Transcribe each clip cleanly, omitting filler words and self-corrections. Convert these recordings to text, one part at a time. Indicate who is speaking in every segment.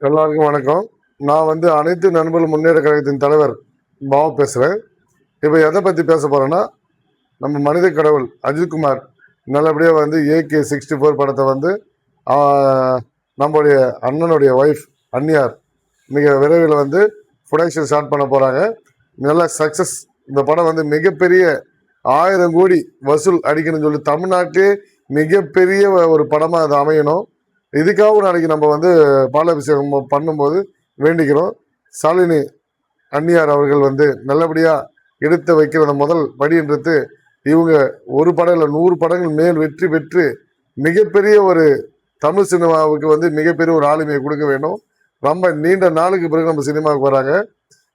Speaker 1: எல்லாருக்கும் வணக்கம். நான் அனைத்து நண்பர்கள் முன்னேற்ற கழகத்தின் தலைவர் பாபு பேசுகிறேன். இப்போ எதை பற்றி பேச போகிறேன்னா, நம்ம மனித கடவுள் அஜித்குமார் நல்லபடியாக AK-64 படத்தை நம்முடைய அண்ணனுடைய ஒய்ஃப் அன்னியார் மிக விரைவில் ப்ரொடக்ஷன் ஸ்டார்ட் பண்ண போகிறாங்க. நல்ல சக்ஸஸ். இந்த படம் மிகப்பெரிய 1000 கோடி வசூல் அடிக்கணும்னு சொல்லி தமிழ்நாட்டிலே மிகப்பெரிய ஒரு படமாக அது அமையணும். இதுக்காகவும் நாளைக்கு நம்ம பாலாபிஷேகம் பண்ணும்போது வேண்டிக்கிறோம். சாலினி அன்னியார் அவர்கள் நல்லபடியாக எடுத்து வைக்கிற அந்த முதல் படின்றது இவங்க ஒரு படம் இல்லை 100 படங்கள் மேல் வெற்றி பெற்று மிகப்பெரிய ஒரு தமிழ் சினிமாவுக்கு மிகப்பெரிய ஒரு ஆளுமையை கொடுக்க வேண்டும். ரொம்ப நீண்ட நாளுக்கு பிறகு நம்ம சினிமாவுக்கு வராங்க.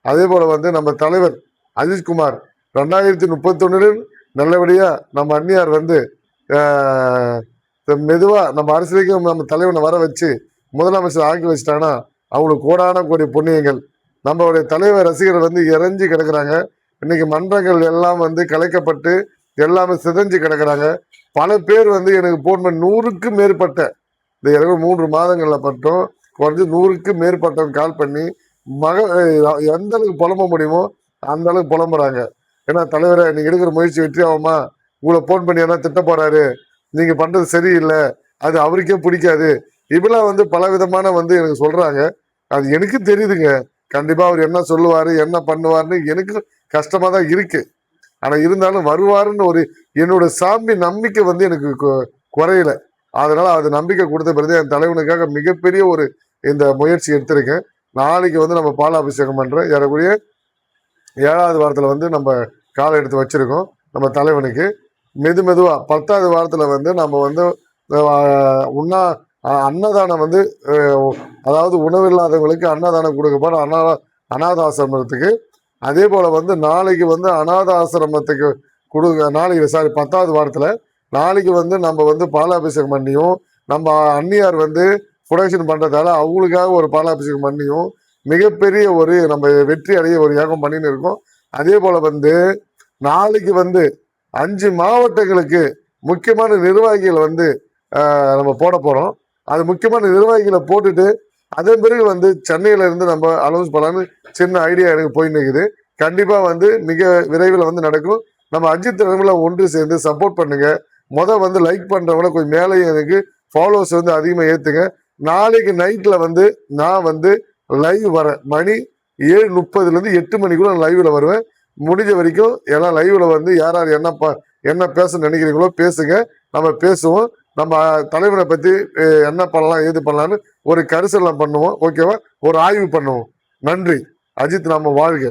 Speaker 1: அதே போல் நம்ம தலைவர் அஜித்குமார் 2031 நல்லபடியாக நம்ம அன்னியார் மெதுவாக நம்ம அரசியலுக்கும் நம்ம தலைவனை வர வச்சு முதலமைச்சர் ஆக்கி வச்சுட்டாங்கன்னா அவங்களுக்கு கோடான கோடி புண்ணியங்கள். நம்மளுடைய தலைவர் ரசிகர்கள் இறஞ்சி கிடக்குறாங்க. இன்னைக்கு மன்றங்கள் எல்லாம் கலைக்கப்பட்டு எல்லாமே சிதைஞ்சு கிடக்குறாங்க. பல பேர் எனக்கு போன் பண்ணி 100க்கு மேற்பட்ட இந்த 3 மாதங்களில் பட்டும் குறைஞ்சி 100க்கு மேற்பட்டவங்க கால் பண்ணி எந்த அளவுக்கு புலம்ப முடியுமோ அந்த அளவுக்கு புலம்புறாங்க. ஏன்னா தலைவரை நீங்க எடுக்கிற முயற்சி வெற்றி ஆகுமா, உங்களை போன் பண்ணி என்ன திட்ட போறாரு, நீங்க பண்றது சரியில்லை, அது அவருக்கே பிடிக்காது, இப்பெல்லாம் பல விதமான எனக்கு சொல்றாங்க. அது எனக்கு தெரியுதுங்க. கண்டிப்பா அவர் என்ன சொல்லுவாரு என்ன பண்ணுவாருன்னு எனக்கு கஷ்டமா தான் இருக்கு. ஆனா இருந்தாலும் வருவாருன்னு ஒரு என்னோட சாமி நம்பிக்கை எனக்கு குறையல. அதனால அது நம்பிக்கை கொடுத்த பிறகு என் தலைவனுக்காக மிகப்பெரிய ஒரு இந்த முயற்சி எடுத்திருக்கேன். நாளைக்கு நம்ம பாலாபிஷேகம் பண்றேன். ஏறக்கூடிய 7வது வாரத்துல நம்ம காலை எடுத்து வச்சிருக்கோம். நம்ம தலைவனுக்கு மெதுவா 10வது வாரத்துல நம்ம அன்னதானம் அதாவது உணவில்லாதவங்களுக்கு அன்னதானம் கொடுக்க போறோம் அநாத ஆசிரமத்துக்கு. அதே போல நாளைக்கு அநாத ஆசிரமத்துக்கு நாளைக்கு 10வது வாரத்துல நாளைக்கு நம்ம பாலாபிஷேகம் பண்ணியும் நம்ம அன்னியார் ப்ரொடக்ஷன் பண்றதால அவங்களுக்காக ஒரு பாலாபிஷேகம் பண்ணியும் மிகப்பெரிய ஒரு நம்ம வெற்றி அடைய ஒரு ஏகம் பண்ணின்னு இருக்கோம். அதே போல நாளைக்கு 5 மாவட்டங்களுக்கு முக்கியமான நிர்வாகிகள் நம்ம போட போறோம். அது முக்கியமான நிர்வாகிகளை போட்டுட்டு அதன் பிறகு சென்னையில இருந்து நம்ம அலௌன்ஸ் பண்ணலான்னு சின்ன ஐடியா எனக்கு போயின்னு இருக்குது. கண்டிப்பா மிக விரைவில் நடக்கும். நம்ம அஜித் தலைமையில ஒன்று சேர்ந்து சப்போர்ட் பண்ணுங்க. லைக் பண்றவங்கள கொஞ்சம் மேலே எனக்கு ஃபாலோவர்ஸ் அதிகமாக ஏத்துங்க. நாளைக்கு நைட்ல நான் லைவ் வரேன். மணி 7:30 8 மணிக்குள்ள லைவ்ல வருவேன். முடிஞ்ச வரைக்கும் எல்லாம் லைவ்ல யார் யார் என்ன பேச நினைக்கிறீங்களோ பேசுங்க. நம்ம பேசுவோம். நம்ம தலைவரை பத்தி என்ன பண்ணலாம் ஏது பண்ணலான்னு ஒரு கரிசனம் பண்ணுவோம். ஓகேவா? ஒரு ஆய்வு பண்ணுவோம். நன்றி. அஜித் நாம வாழ்க.